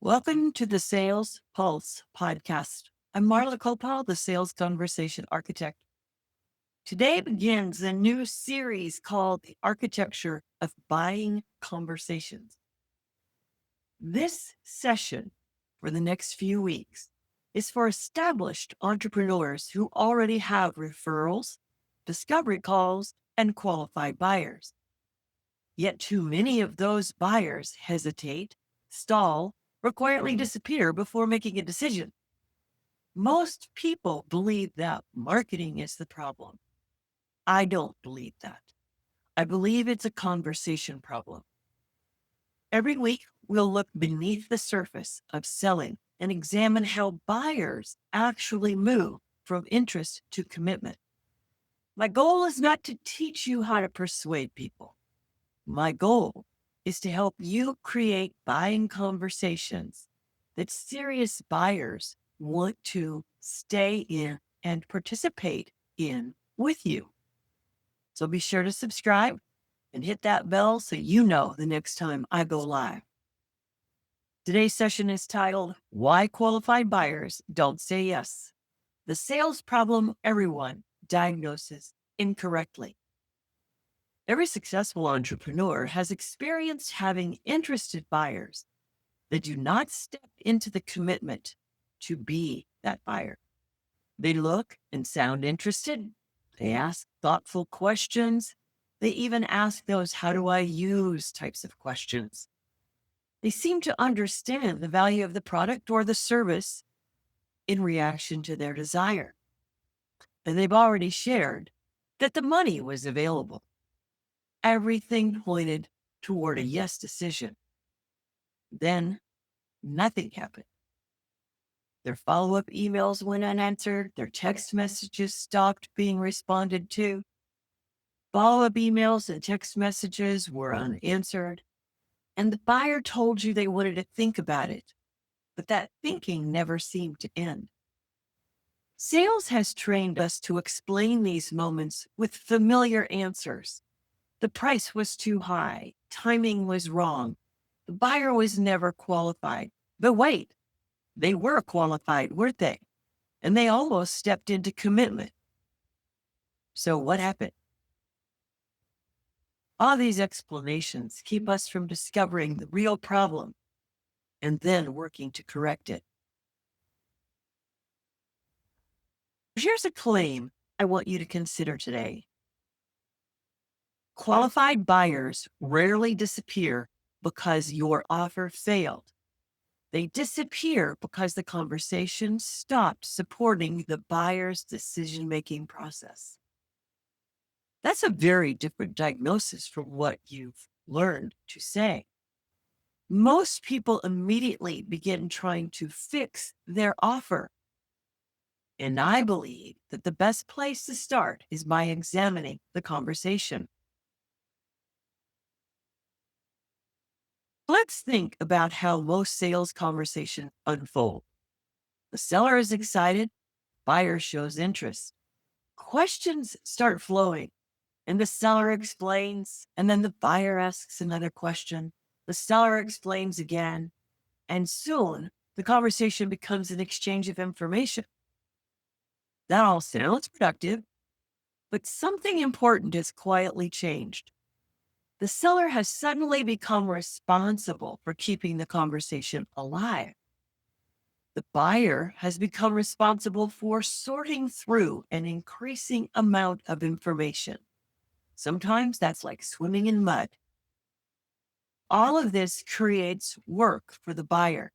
Welcome to the Sales Pulse podcast. I'm Marla Copal, the Sales Conversation Architect. Today begins a new series called The Architecture of Buying Conversations. This session for the next few weeks is for established entrepreneurs who already have referrals, discovery calls, and qualified buyers. Yet too many of those buyers hesitate, stall, or quietly disappear before making a decision. Most people believe that marketing is the problem. I don't believe that. I believe it's a conversation problem. Every week, we'll look beneath the surface of selling and examine how buyers actually move from interest to commitment. My goal is not to teach you how to persuade people. My goal is to help you create buying conversations that serious buyers want to stay in and participate in with you. So be sure to subscribe and hit that bell so you know the next time I go live. Today's session is titled, Why Qualified Buyers Don't Say Yes. The sales problem everyone diagnoses incorrectly. Every successful entrepreneur has experienced having interested buyers that do not step into the commitment to be that buyer. They look and sound interested. They ask thoughtful questions. They even ask those how do I use types of questions. They seem to understand the value of the product or the service in reaction to their desire. And they've already shared that the money was available. Everything pointed toward a yes decision. Then nothing happened. Their follow-up emails went unanswered. Their text messages stopped being responded to. Follow-up emails and text messages were unanswered. And the buyer told you they wanted to think about it, but that thinking never seemed to end. Sales has trained us to explain these moments with familiar answers. The price was too high. Timing was wrong. The buyer was never qualified. But wait, they were qualified, weren't they? And they almost stepped into commitment. So what happened? All these explanations keep us from discovering the real problem and then working to correct it. Here's a claim I want you to consider today. Qualified buyers rarely disappear because your offer failed. They disappear because the conversation stopped supporting the buyer's decision-making process. That's a very different diagnosis from what you've learned to say. Most people immediately begin trying to fix their offer. And I believe that the best place to start is by examining the conversation. Let's think about how most sales conversations unfold. The seller is excited, buyer shows interest. Questions start flowing, and the seller explains, and then the buyer asks another question. The seller explains again, and soon the conversation becomes an exchange of information. That all sounds productive, but something important has quietly changed. The seller has suddenly become responsible for keeping the conversation alive. The buyer has become responsible for sorting through an increasing amount of information. Sometimes that's like swimming in mud. All of this creates work for the buyer.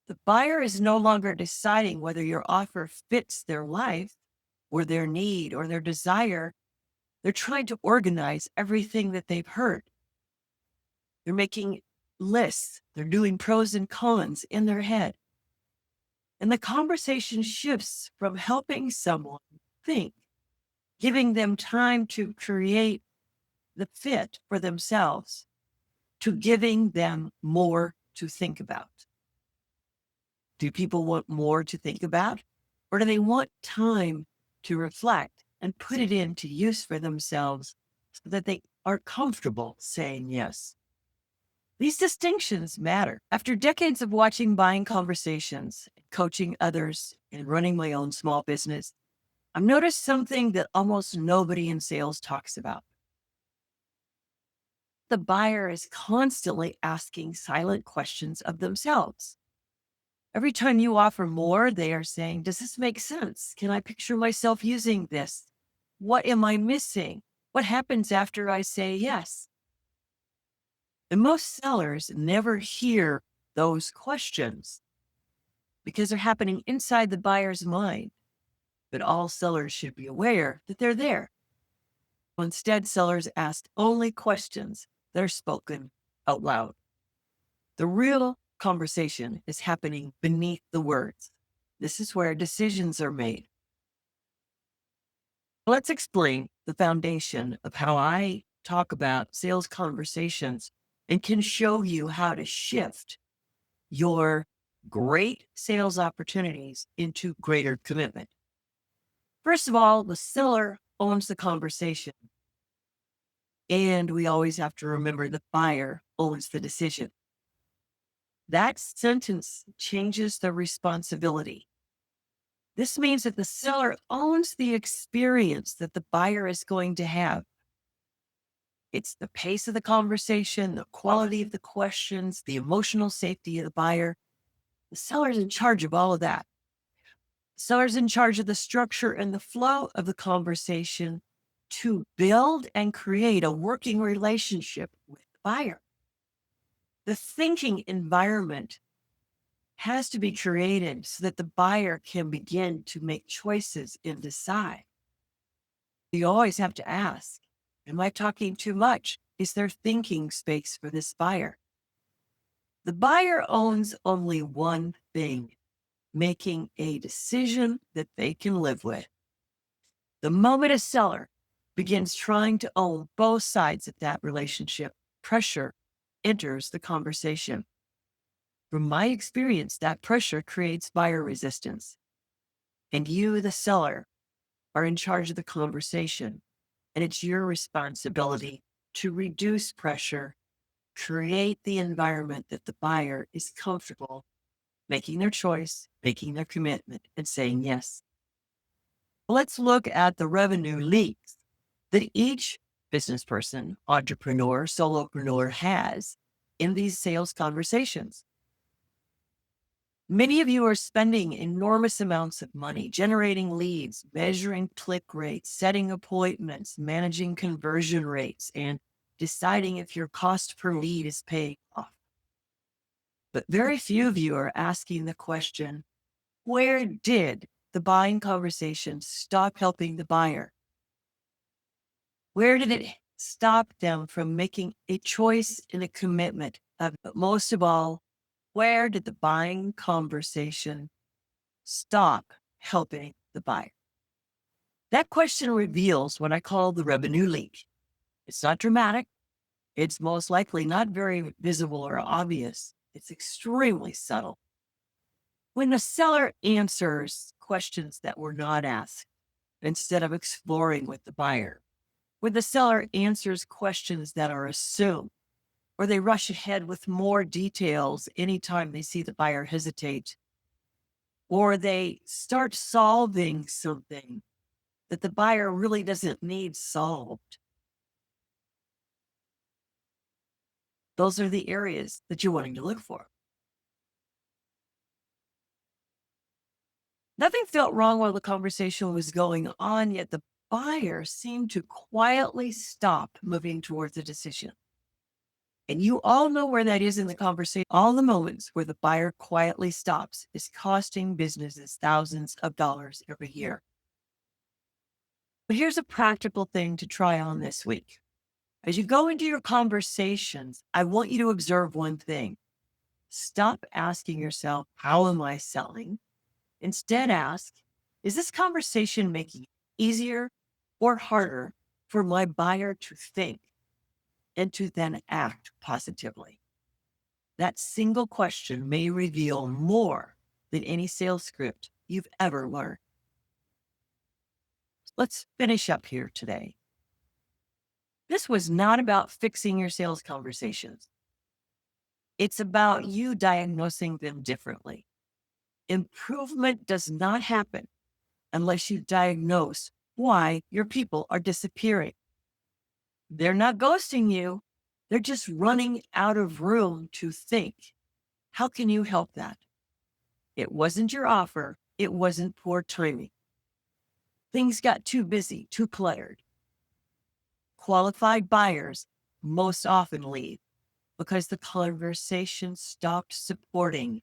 The buyer is no longer deciding whether your offer fits their life or their need or their desire. They're trying to organize everything that they've heard. They're making lists. They're doing pros and cons in their head. And the conversation shifts from helping someone think, giving them time to create the fit for themselves, to giving them more to think about. Do people want more to think about? Or do they want time to reflect and put it into use for themselves so that they are comfortable saying yes? These distinctions matter. After decades of watching buying conversations, coaching others, and running my own small business, I've noticed something that almost nobody in sales talks about. The buyer is constantly asking silent questions of themselves. Every time you offer more, they are saying, does this make sense? Can I picture myself using this? What am I missing? What happens after I say yes? And most sellers never hear those questions because they're happening inside the buyer's mind. But all sellers should be aware that they're there. Instead, sellers ask only questions that are spoken out loud. The real conversation is happening beneath the words. This is where decisions are made. Let's explain the foundation of how I talk about sales conversations and can show you how to shift your great sales opportunities into greater commitment. First of all, the seller owns the conversation. And we always have to remember the buyer owns the decision. That sentence changes the responsibility. This means that the seller owns the experience that the buyer is going to have. It's the pace of the conversation, the quality of the questions, the emotional safety of the buyer. The seller's in charge of all of that. The seller's in charge of the structure and the flow of the conversation to build and create a working relationship with the buyer. The thinking environment has to be created so that the buyer can begin to make choices and decide. You always have to ask, am I talking too much? Is there thinking space for this buyer? The buyer owns only one thing, making a decision that they can live with. The moment a seller begins trying to own both sides of that relationship, pressure enters the conversation. From my experience, that pressure creates buyer resistance. And you, the seller, are in charge of the conversation. And it's your responsibility to reduce pressure, create the environment that the buyer is comfortable making their choice, making their commitment, and saying yes. Let's look at the revenue leaks that each business person, entrepreneur, solopreneur has in these sales conversations. Many of you are spending enormous amounts of money generating leads, measuring click rates, setting appointments, managing conversion rates, and deciding if your cost per lead is paying off. But very few of you are asking the question, where did the buying conversation stop helping the buyer? Where did it stop them from making a choice and a commitment? But most of all, where did the buying conversation stop helping the buyer? That question reveals what I call the revenue leak. It's not dramatic. It's most likely not very visible or obvious. It's extremely subtle. When the seller answers questions that were not asked instead of exploring with the buyer, when the seller answers questions that are assumed, or they rush ahead with more details anytime they see the buyer hesitate, or they start solving something that the buyer really doesn't need solved. Those are the areas that you're wanting to look for. Nothing felt wrong while the conversation was going on, yet the buyer seemed to quietly stop moving towards a decision. And you all know where that is in the conversation. All the moments where the buyer quietly stops is costing businesses thousands of dollars every year. But here's a practical thing to try on this week. As you go into your conversations, I want you to observe one thing. Stop asking yourself, how am I selling? Instead, ask, is this conversation making it easier or harder for my buyer to think and to then act positively? That single question may reveal more than any sales script you've ever learned. Let's finish up here today. This was not about fixing your sales conversations. It's about you diagnosing them differently. Improvement does not happen unless you diagnose why your people are disappearing. They're not ghosting you. They're just running out of room to think. How can you help that? It wasn't your offer. It wasn't poor timing. Things got too busy, too cluttered. Qualified buyers most often leave because the conversation stopped supporting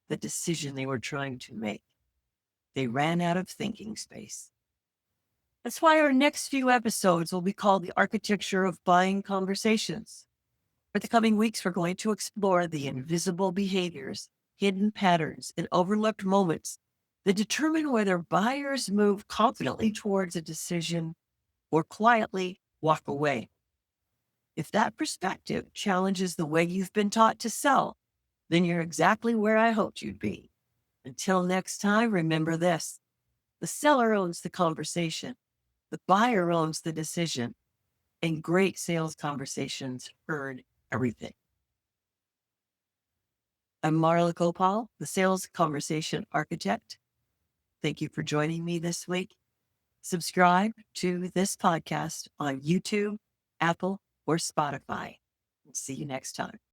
the decision they were trying to make. They ran out of thinking space. That's why our next few episodes will be called The Architecture of Buying Conversations. For the coming weeks, we're going to explore the invisible behaviors, hidden patterns, and overlooked moments that determine whether buyers move confidently towards a decision or quietly walk away. If that perspective challenges the way you've been taught to sell, then you're exactly where I hoped you'd be. Until next time, remember this: the seller owns the conversation, the buyer owns the decision, and great sales conversations earn everything. I'm Marla Gopal, the Sales Conversation Architect. Thank you for joining me this week. Subscribe to this podcast on YouTube, Apple, or Spotify. See you next time.